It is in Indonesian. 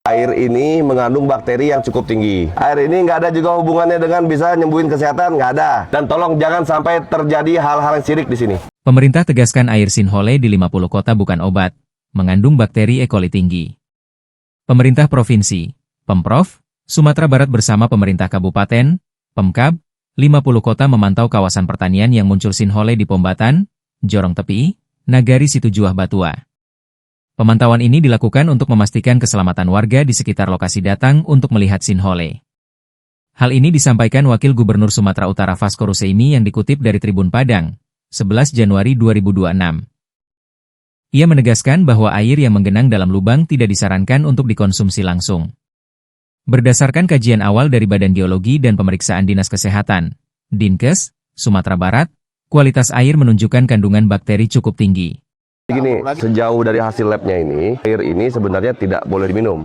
Air ini mengandung bakteri yang cukup tinggi. Air ini nggak ada juga hubungannya dengan bisa nyembuhin kesehatan, nggak ada. Dan tolong jangan sampai terjadi hal-hal yang sirik di sini. Pemerintah tegaskan air Sinhole di 50 kota bukan obat, mengandung bakteri E. coli tinggi. Pemerintah Provinsi, Pemprov, Sumatera Barat bersama pemerintah Kabupaten, Pemkab, 50 kota memantau kawasan pertanian yang muncul Sinhole di Pombatan, Jorong Tepi, Nagari Situjuah Batua. Pemantauan ini dilakukan untuk memastikan keselamatan warga di sekitar lokasi datang untuk melihat Sinhole. Hal ini disampaikan Wakil Gubernur Sumatera Utara Vasco Russeimi yang dikutip dari Tribun Padang, 11 Januari 2026. Ia menegaskan bahwa air yang menggenang dalam lubang tidak disarankan untuk dikonsumsi langsung. Berdasarkan kajian awal dari Badan Geologi dan Pemeriksaan Dinas Kesehatan, Dinkes, Sumatera Barat, kualitas air menunjukkan kandungan bakteri cukup tinggi. Gini, sejauh dari hasil labnya ini, air ini sebenarnya tidak boleh diminum.